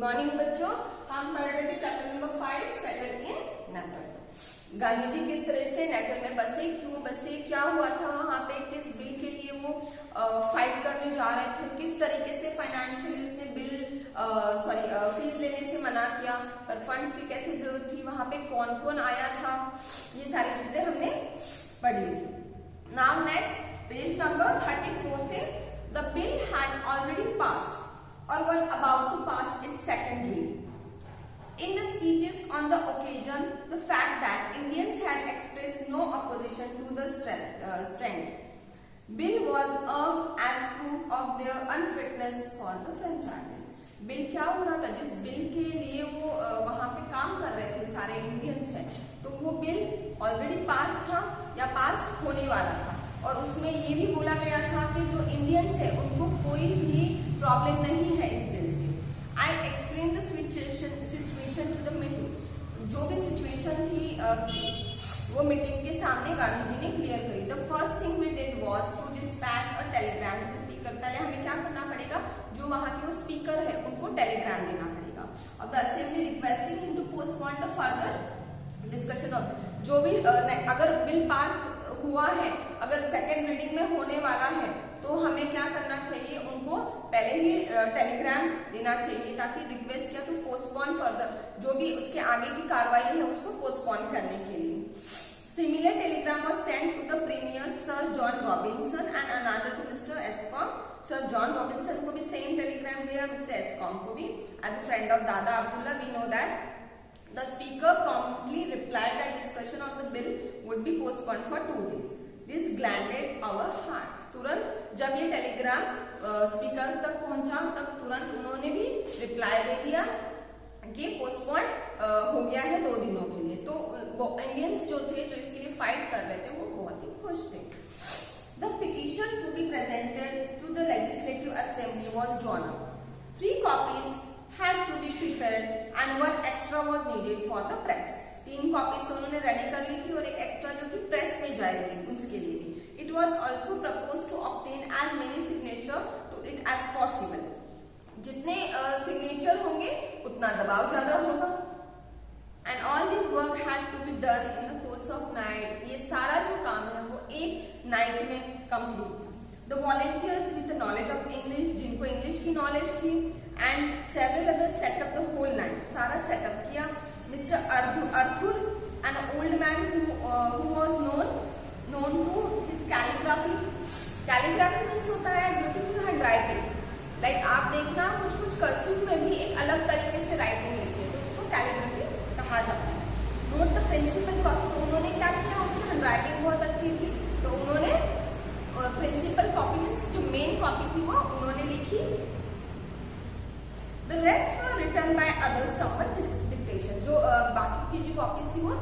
Morning बच्चों, हम पढ़ रहे थे chapter number 5 settle in Natal. Gandhi ji किस तरह से नेटल में बसे, क्यों बसे, क्या हुआ था वहां पे, किस बिल के लिए वो फाइट करने जा रहे थे, किस तरीके से फाइनेंशियली उसने बिल फीस लेने से मना किया, पर फंड्स की कैसे जरूरत थी, वहां पे कौन कौन आया था, ये सारी चीजें हमने पढ़ी थी। नाउ नेक्स्ट पेज नंबर 34 से the bill had already passed or was about to pass its second reading. In the speeches on the occasion, the fact that Indians had expressed no opposition to the strength bill was urged as proof of their unfitness for the franchise. Bill क्या हो रहा था, जिस bill के लिए वो वहां पे काम कर रहे थे सारे इंडियंस हैं, तो वो बिल ऑलरेडी पास था या पास होने वाला था, और उसमें ये भी बोला गया था कि जो इंडियंस है उनको कोई भी प्रॉब्लम नहीं है इस बिल से। I explain the situation to the meeting. जो भी सिचुएशन थी वो मीटिंग के सामने गांधी जी ने क्लियर करी। The first thing we did was to dispatch a telegram to speaker. पहले हमें क्या करना पड़ेगा, जो वहां के वो स्पीकर है उनको टेलीग्राम देना पड़ेगा। और the assembly requesting him to postpone the further discussion of, जो भी अगर बिल पास हुआ है, अगर सेकेंड रीडिंग में होने वाला है, तो हमें क्या करना चाहिए, उनको पहले ही टेलीग्राम देना चाहिए ताकि रिक्वेस्ट किया तो पोस्टपोन फर्दर, जो भी उसके आगे की कार्रवाई है उसको पोस्टपोन करने के लिए। Similar telegram was sent to the premier sir John Robinson and another to mister Escombe. Sir John Robinson को भी सेम टेलीग्राम दिया, मिस्टर एस्कॉम को भी। As a friend of Dada Abdulla we know that the speaker promptly replied that discussion of the bill would be postponed for 2 days. This gladdened our hearts. तुरंत जब ये Telegram speaker तक पहुंचा तब तुरंत उन्होंने भी रिप्लाई दे दिया कि पोस्टपोन हो गया है 2 दिनों के लिए। तो इंडियंस जो थे, जो इसके लिए फाइट कर रहे थे, वो बहुत ही खुश थे। The petition to be presented to the legislative assembly was drawn up. 3 copies had to be prepared and 1 extra was needed for the press. 3 copies तो उन्होंने रेडी कर ली थी और एक एक्स्ट्रा जो थी प्रेस में जाएगी उसके लिए भी। It was also proposed to obtain as many signature to it as possible. जितने सिग्नेचर होंगे उतना दबाव ज्यादा होगा। And all this work had to be done in the course of night. ये सारा जो काम है वो एक नाइट में complete. The volunteers with the knowledge of English, जिनको इंग्लिश की नॉलेज थी, and several others set up the whole night. सारा सेटअप किया। Mr. Arthur, an old man who was known to his calligraphy. Calligraphy means होता है beautiful handwriting. Like आप देखना कुछ कर्सिव में भी एक अलग तरीके से राइटिंग लिखते हैं, तो उसको कैलीग्राफी कहा जाता है। Note the principal copy. तो उन्होंने क्या किया, उनकी हैंडराइटिंग बहुत अच्छी थी, तो उन्होंने प्रिंसिपल कॉपी मीन्स जो मेन कॉपी थी वो उन्होंने लिखी। The rest were written by others, someone dictation. जो बाकी की जो कॉपीज थी वो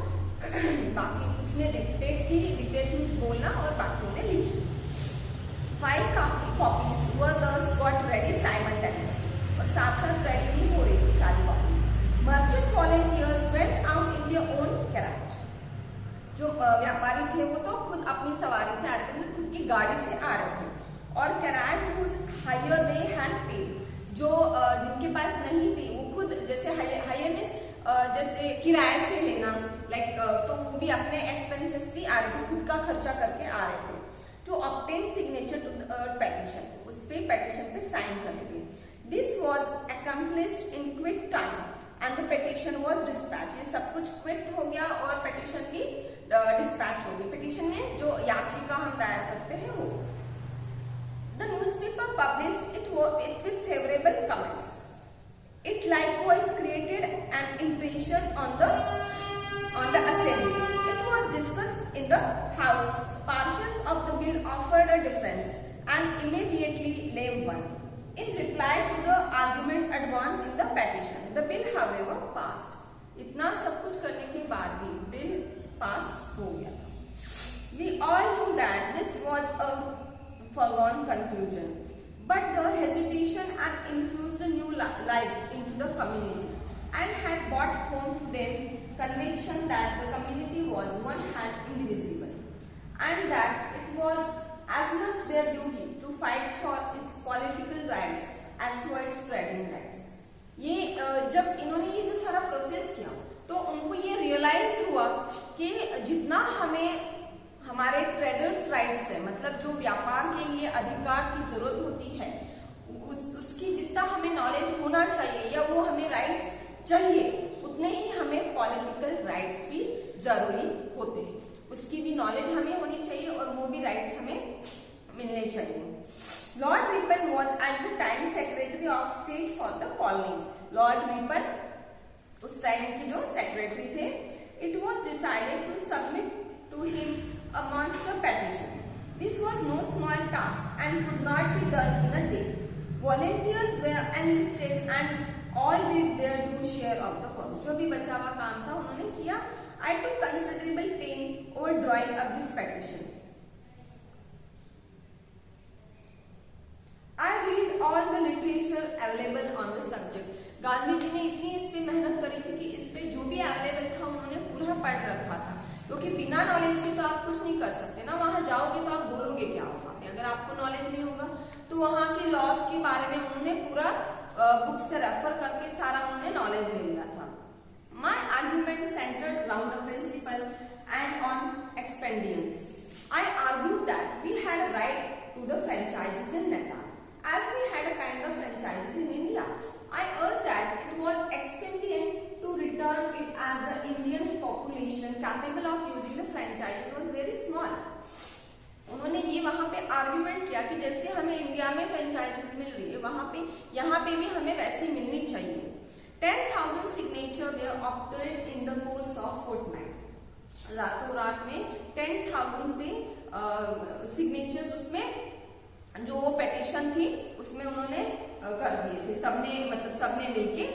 बाकी उसने डिक्टेट की, डिक्टेट मीन्स बोलना, और बाकी उन्हें लिखी। 5 copies were thus got ready simultaneously, और साथ साथ रेडी नहीं हो रही थी सारी copies. Merchant volunteers went out in their own carriage. जो व्यापारी थे वो तो खुद अपनी सवारी से आ रहे थे, खुद की गाड़ी से आ रहे थे, और carriage whose hire they had paid, जो जिनके पास नहीं थी वो खुद जैसे हायर मीन्स जैसे किराए से लेना, लाइक तो वो भी अपने एक्सपेंसेस भी आ रहे थे, खुद का खर्चा करके आ रहे थे। To obtain signature to petition, उस पे पेटिशन पे साइन करने के लिए। This was accomplished in quick time and the petition was dispatch. ये सब कुछ क्विक हो गया और पेटिशन भी डिस्पैच हो गई। पेटिशन में जो याचिका हम दायर करते हैं वो। The newspaper published it with favorable comments. It likewise created an impression on the assembly. It was discussed in the house. Portions of the bill offered a difference and immediately Labour won. In reply to the argument advanced in the petition, the bill however passed. इतना सब कुछ करने के बाद भी bill pass हो गया। We all knew that this was a foregone conclusion, but the hesitation had infused a new life into the community and had brought home to them conviction that the community was one and indivisible, and that it was as much their duty to fight for its political rights as for its trading rights. ये जब इन्होंने ये जो सारा process किया तो उनको ये रियलाइज हुआ कि जितना हमें हमारे ट्रेडर्स राइट्स है, मतलब जो व्यापार के लिए अधिकार की जरूरत होती है, उसकी जितना हमें नॉलेज होना चाहिए या वो हमें राइट्स चाहिए, उतने ही हमें पॉलिटिकल राइट्स भी जरूरी होते हैं। उसकी भी नॉलेज हमें होनी चाहिए और वो भी राइट्स हमें मिलने चाहिए। Lord Ripon was at the time secretary of state for the colonies. Lord Ripon उस टाइम के जो सेक्रेटरी थे। It was decided to submit to him a monster petition. This was no small task and could not be done in a day. Volunteers were enlisted and all did their due share of the work. जो भी बचा हुआ काम था उन्होंने किया। I took considerable pain over drawing up this petition. I read all the literature available on the subject. Gandhi ji ने इतनी इस पे मेहनत करी थी कि इस पे जो भी अवेलेबल था उन्होंने पूरा पढ़ रखा था, क्योंकि बिना नॉलेज के तो आप कुछ नहीं कर सकते ना। वहां जाओगे तो आप बोलोगे क्या वहां पे, अगर आपको नॉलेज नहीं होगा तो वहां के लॉज के बारे में उन्होंने पूरा बुक से रेफर करके सारा उन्होंने नॉलेज ले लिया था। My argument centered around the principle and on expedience. I argued that we had a right to the franchises in Natal, as we had a kind of franchises in India. I urged that it was expedient to return it as the Indian population capable of using the franchises was very small. उन्होंने ये वहां पे argument किया कि जैसे हमें India में franchises मिल रही है, वहां पे यहाँ पे भी हमें वैसी मिलनी चाहिए। 10,000 signature were obtained in the course of fortnight। रातों रात में 10,000 से सिग्नेचर्स उसमें जो वो पेटिशन थी उसमें उन्होंने कर दिए थे, सबने मतलब सबने मिलके।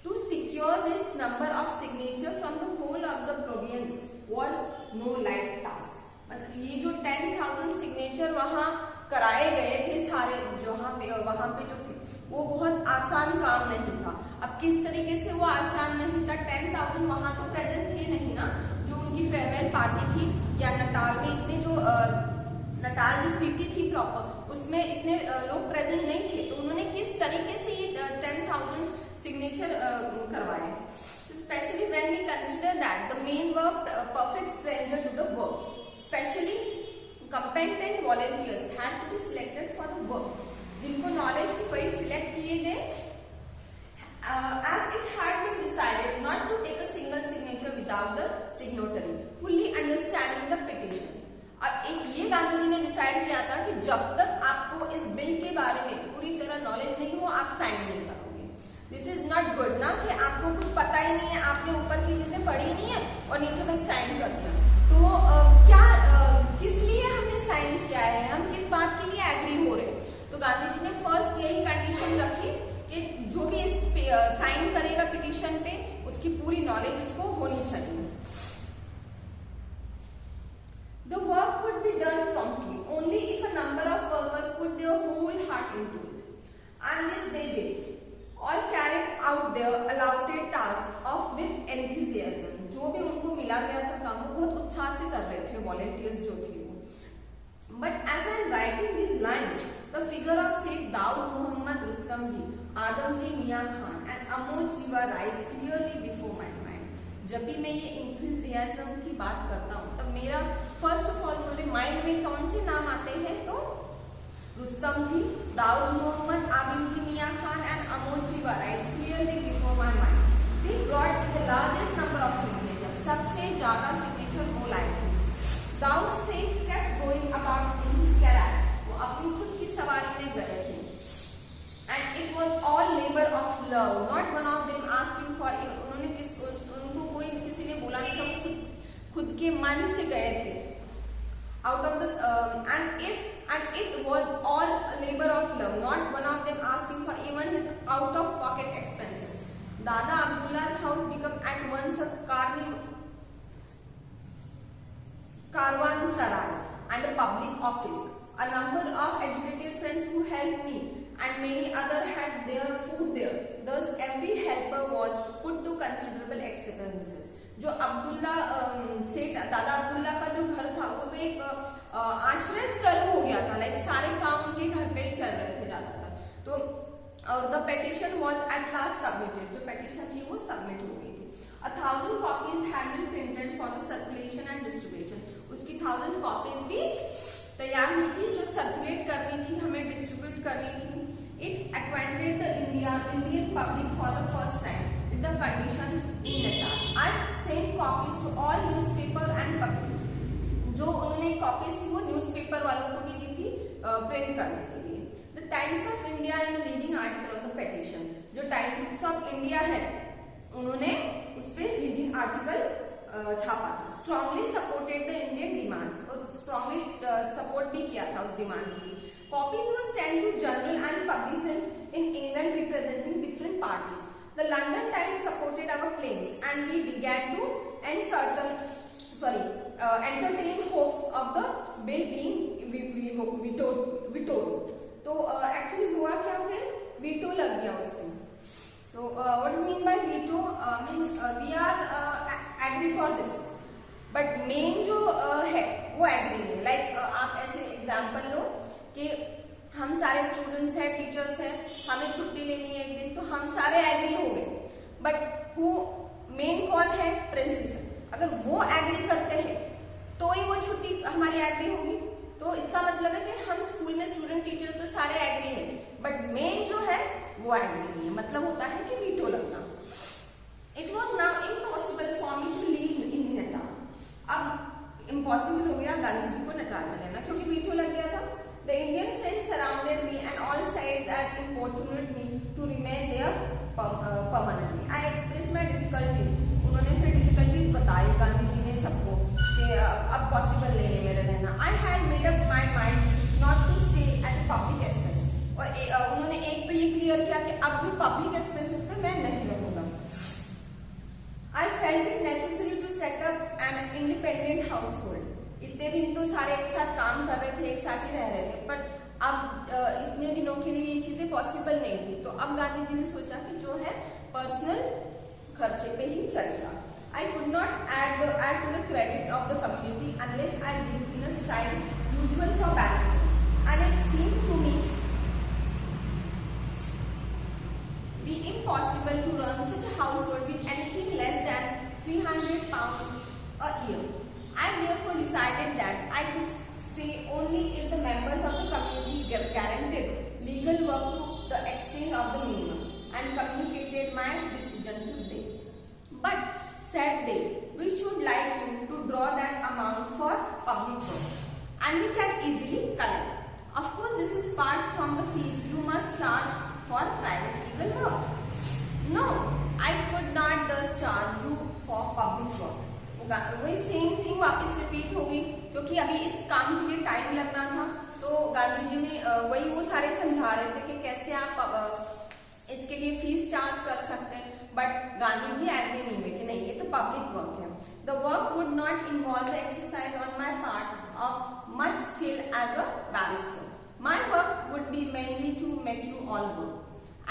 To secure this number of signature from the whole of the province was no light task. मतलब ये जो 10,000 सिग्नेचर वहां कराए गए थे सारे वहां पे जो थे वो बहुत आसान काम नहीं था। अब किस तरीके से वो आसान नहीं था, 10,000 वहां तो प्रेजेंट थे नहीं ना, जो उनकी फेयरवेल पार्टी थी या नटाल में इतने जो नटाल जो सिटी थी प्रॉपर उसमें इतने लोग प्रेजेंट नहीं थे, तो उन्होंने किस तरीके से ये 10,000 सिग्नेचर करवाए। Specially when we consider that the men were perfect stranger to the work, specially competent volunteers had to be selected for the work. जिनको नॉलेज थी वही सिलेक्ट किए गए। As it had been decided not to take a single signature without the signatory fully understanding the petition। अब एक ये गांधी जी ने decide किया था कि जब तक आपको इस बिल के बारे में पूरी तरह नॉलेज नहीं हो आप साइन नहीं करोगे। दिस इज नॉट गुड ना कि आपको कुछ पता ही नहीं है, आपने ऊपर की चीजें पढ़ी नहीं है और नीचे का साइन कर दिया। तो किस लिए हमने साइन किया है, हम किस बात के लिए एग्री हो रहे हैं। तो गांधी जी ने फर्स्ट यही कंडीशन रखी कि जो भी इस पे साइन करेगा पिटीशन पे उसकी पूरी नॉलेज उसको होनी चाहिए। The work could be done promptly only if a number of workers put their whole heart into it, and this they did. All carried out their allotted tasks of with enthusiasm। जो भी उनको मिला गया था काम वो बहुत उत्साह से कर रहे थे वॉलंटियर्स जो थे वो। But as I am writing these lines, the figure of Sheikh Daud Muhammad Rustam ji, Adam ji Mian Khan and Amod ji were rise clearly before my mind। जब भी मैं ये enthusiasm की बात करता हूँ तब मेरा फर्स्ट ऑफ ऑल मेरे माइंड में कौन से नाम आते हैं, तो Rustom ji, Daud Mohammad, Abid ji Miyan Khan and Amod ji were rise clearly before my mind। They brought the largest number of signatures। सबसे ज्यादा सिग्नेचर वो लाए थे। दाऊद से kept going about in his carriage। वो अपनी खुद की सवारी में गए थे। And it was all labor of love, not one of them asking for it। उन्होंने उनको कोई किसी ने बोला नहीं था, खुद के मन से गए थे। Out of the and it was all labor of love, not one of them asking for even his out of pocket expenses। Dada Abdullah's house became at once a Karwansarai and a public office। A number of educated friends who helped me and many others had their food there। Thus every helper was put to considerable expenses। जो अब्दुल्ला सेठ दादा अब्दुल्ला का जो घर था वो तो एक आश्रय स्थल हो गया था, लाइक सारे काम उनके घर पे ही चल रहे थे ज्यादातर। तो और the petition was at last submitted, जो पेटिशन थी वो सबमिट हो गई थी। 1000 copies had been printed for the circulation and distribution, उसकी 1000 कॉपीज भी तैयार हुई थी जो सर्कुलेट करनी थी, हमें डिस्ट्रीब्यूट करनी थी। It acquainted the Indian public for the first time with the conditions in Natal and send copies to all newspaper and public, जो उन्होंने कॉपीज थी वो न्यूज़पेपर वालों को भी दी थी प्रिंट करने के लिए। The Times of India in leading article of the petition, जो टाइम्स ऑफ इंडिया है उन्होंने उस पर लीडिंग आर्टिकल छापा था। Strongly supported the Indian demands, और स्ट्रांगली सपोर्ट भी किया था उस डिमांड के लिए। Copies were sent to journal and published in England representing different parties. The London Times supported our claims and we began to entertain hopes of the bill being vetoed। तो actually हुआ क्या, फिर veto लग गया उसको। तो what is mean by veto, means we are agree for this, but main जो है वो एग्री नहीं है। लाइक आप ऐसे एग्जाम्पल लो कि हम सारे स्टूडेंट्स हैं, टीचर्स हैं, हमें छुट्टी लेनी है एक दिन, तो हम सारे एग्री हो गए, बट वो मेन कौन है, प्रिंसिपल। अगर वो एग्री करते हैं तो ही वो छुट्टी हमारी एग्री होगी। तो इसका मतलब है कि हम स्कूल में स्टूडेंट टीचर्स तो सारे एग्री हैं, बट मेन जो है वो एग्री नहीं है, मतलब होता है कि वीटो लगना। It was now impossible for me to live in Natal, अब इम्पॉसिबल हो गया गांधी जी को नेटाल में रहना, क्योंकि वीटो लग गया था। The Indian friends surrounded me and all sides and importunate me to remain there permanently. I express my difficulty, उन्होंने फिर डिफिकल्टीज बताई गांधी जी ने सबको कि अब पॉसिबल नहीं है मेरा रहना। I had made up my mind not to stay at public expense, और उन्होंने एक तो ये क्लियर किया कि अब जो पब्लिक एक्सपेंसेस पे मैं नहीं रहूंगा। I felt it necessary to set up an independent household. इतने दिन तो सारे एक साथ काम कर रहे थे, एक साथ ही रह रहे थे, बट अब इतने दिनों के लिए ये चीजें पॉसिबल नहीं थी। तो अब गांधी जी ने सोचा कि जो है पर्सनल खर्चे पे ही चलेगा। I could not add to the credit of the community unless I lived in a style usual for barristers, and it seemed to me be impossible to run such a household with anything less than £300 a year. I therefore decided that I could stay only if the members of the community guaranteed legal work to the extent of the minimum, and communicated my decision to them. But said they, we should like you to draw that amount for public work, and we can easily collect. Of course, this is part from the fees you must charge for private legal work. No, I could not thus charge you for public work. वही same thing वापस repeat होगी, क्योंकि अभी इस काम के लिए time लगना था। तो गांधी जी ने वही वो सारे समझा रहे थे कि कैसे आप इसके लिए फीस चार्ज कर सकते हैं, बट गांधी जी एग्री नहीं हुए कि नहीं ये तो पब्लिक वर्क है। The work would not involve the exercise on my part of much skill as a barrister. My work would be mainly to make you all work,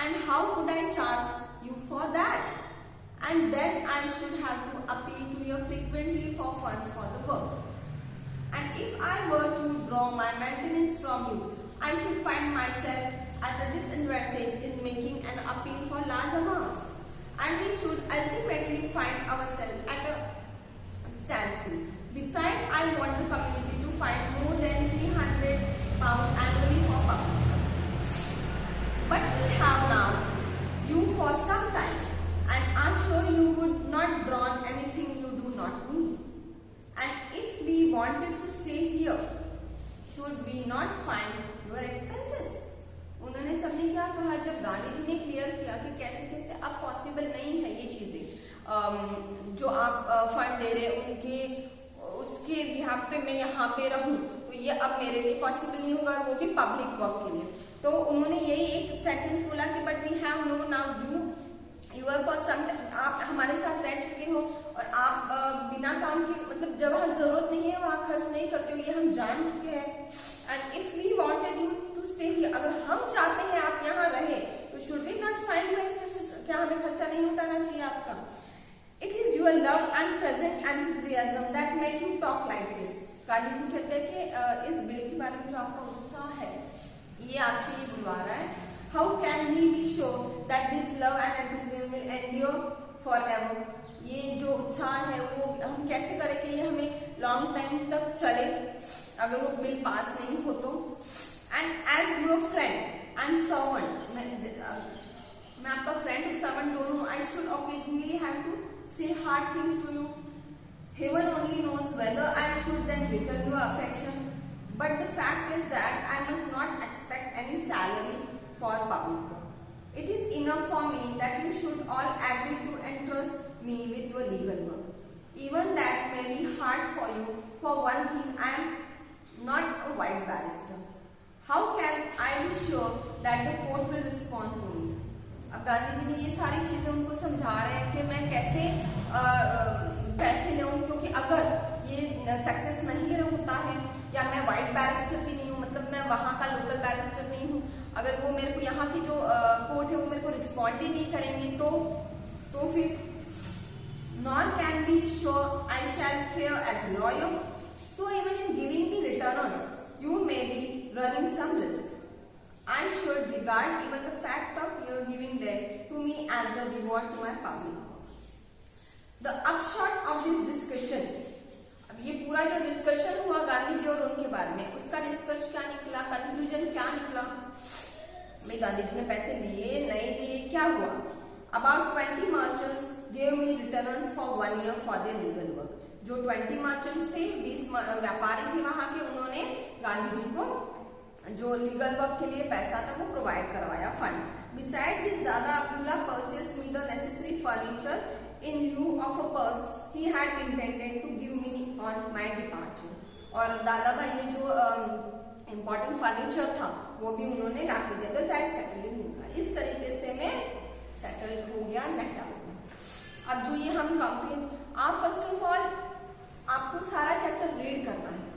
and how could I charge you for that? And then I should have to appeal to you frequently for funds for the work. And if I were to draw my maintenance from you, I should find myself at a disadvantage in making an appeal for large amounts. And we should ultimately find ourselves at a standstill. Besides, I want the community to find more than £300 annually for public. But we have now you for some time. And I'm sure you would not draw anything you do not need. And if we wanted to stay here, should we not find your expenses? उन्होंने सबने क्या कहा, जब गांधी जी ने clear किया कि कैसे कैसे अब पॉसिबल नहीं है ये चीजें जो आप फंड दे रहे उनके उसके बिहाफ पे मैं यहाँ पे रहूं, तो ये अब मेरे लिए पॉसिबल नहीं होगा, वो भी पब्लिक वर्क के लिए। तो उन्होंने यही एक सेंटेंस बोला कि but we have no now you are for some, आप हमारे साथ रह चुके हो और आप बिना काम के मतलब जब हम जरूरत नहीं है वहाँ खर्च नहीं करते हो, ये हम जान चुके हैं। And if we wanted you to stay here, अगर हम चाहते हैं आप यहाँ रहे, तो should we not find my expenses, क्या हमें खर्चा नहीं उठाना चाहिए आपका? It is your love and present enthusiasm that make you talk like this. Gandhi ji कहते हैं कि इस बिल के बारे में जो आपका उत्साह है ये आपसे ये बुलवा रहा है, how can we be sure that this love and enthusiasm will endure forever? ये जो उत्साह है वो हम कैसे करें कि ये हमें लॉन्ग टाइम तक चले अगर वो बिल पास नहीं हो तो। And as your friend and servant, मैं आपका फ्रेंड और सर्वेंट दोनों, I should occasionally have to say hard things to you. Heaven only knows whether I should then return your affection, but the fact is that I must not expect any salary for public work. It is enough for me that you should all agree to entrust me with your legal work. Even that may be hard for you. For one thing, I am not a white barrister. How can I be sure that the court will respond to me? अब गांधी जी ने ये सारी चीजें उनको समझा रहे हैं कि मैं कैसे पैसे लूं, क्योंकि अगर ये सक्सेस नहीं होता है या मैं व्हाइट बैरिस्टर भी नहीं हूँ, मतलब मैं वहां का लोकल बैरिस्टर नहीं हूँ, अगर वो मेरे को यहाँ की जो कोर्ट है वो मेरे को रिस्पॉन्ड ही नहीं करेंगे तो फिर not can be sure I shall fare as lawyer, so even in giving me returners you may be running some risk. I should regard even the fact of your giving them to me as the reward to my public. The upshot of this discussion, अब ये पूरा जो discussion हुआ गांधी जी और उनके बारे में, उसका निष्कर्ष क्या निकला, कंक्लूजन क्या निकला? भाई गांधी जी ने पैसे लिए नहीं दिए, क्या हुआ? About 20 merchants gave me returns for 1 year for their legal work. जो 20 merchants थे, 20 व्यापारी थे वहां के, उन्होंने गांधी जी को जो लीगल वर्क के लिए पैसा था वो प्रोवाइड करवाया fund. Beside this Dada Abdulla purchased me the necessary furniture in lieu of a purse he had intended to give me on my departure. और दादा भाई ने जो इम्पोर्टेंट फर्नीचर था वो भी उन्होंने ला के दिया. This I settled in India. इस तरीके से मैं सेटल हो गया नेटा. अब जो ये हम कंप्लीट, आप फर्स्ट ऑफ ऑल आपको सारा चैप्टर रीड करना है.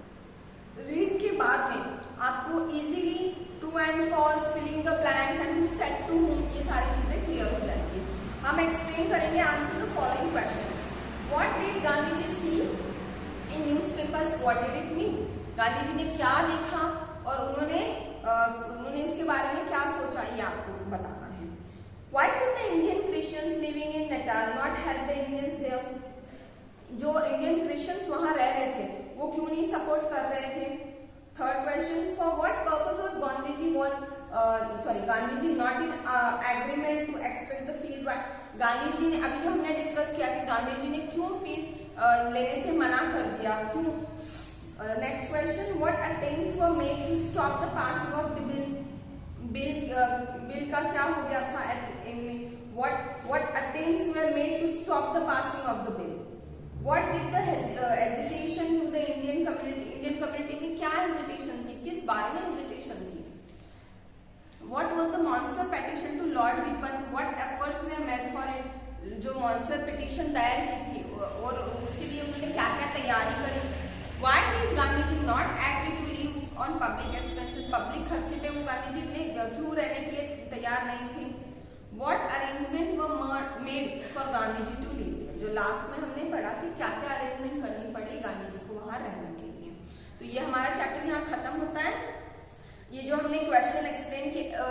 रीड के बाद में आपको easily true and false, filling the blanks and who said to whom, ये सारी चीजें क्लियर हो जाएंगी. हम एक्सप्लेन करेंगे answer to following question. What did Gandhi ji see in newspapers, what did it mean? Gandhi ji ने क्या देखा और उन्होंने उसके बारे में क्या सोचा, ये आपको बताना है. Why could the Indian Christians living in Natal not help the Indians there? जो इंडियन क्रिश्चियंस वहां रह रहे थे वो क्यों नहीं सपोर्ट कर रहे थे? Third question, for what purpose was Gandhi ji not in agreement to expect the fees? Gandhi ji ने, अभी जो हमने डिस्कस किया कि गांधी जी ने क्यों फीस लेने से मना कर दिया, क्यों? Next question, what attempts were made to stop the passing of the bill? Bill का क्या हो गया था इनमें? What attempts were made to stop the passing of the bill? What did the hesitation to the Indian community में क्या hesitation थी, किस बारे में hesitation थी? What was the monster petition to Lord Ripon? What efforts were made for it? जो monster petition दायर की थी और उसके लिए उन्होंने क्या क्या तैयारी करी? Why did Gandhi ji not agree to live on public expenses? Public खर्चे पे वो गांधी जी ने क्यों रहने के लिए तैयार नहीं थे? What arrangement were made for Gandhi ji to live? जो लास्ट में हमने पढ़ा कि क्या क्या अरेंजमेंट करनी पड़ी गांधी जी को वहां रहने के लिए. तो ये हमारा चैप्टर यहाँ खत्म होता है. ये जो हमने क्वेश्चन एक्सप्लेन किया,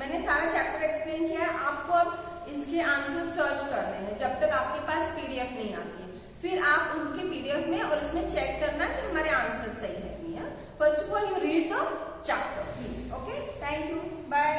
मैंने सारा चैप्टर एक्सप्लेन किया है. आपको अब इसके आंसर सर्च करने हैं जब तक आपके पास पीडीएफ नहीं आती है. फिर आप उनके पीडीएफ में और इसमें चेक करना कि हमारे आंसर सही है नहीं है. First of all you read the chapter please. Okay, thank you, bye.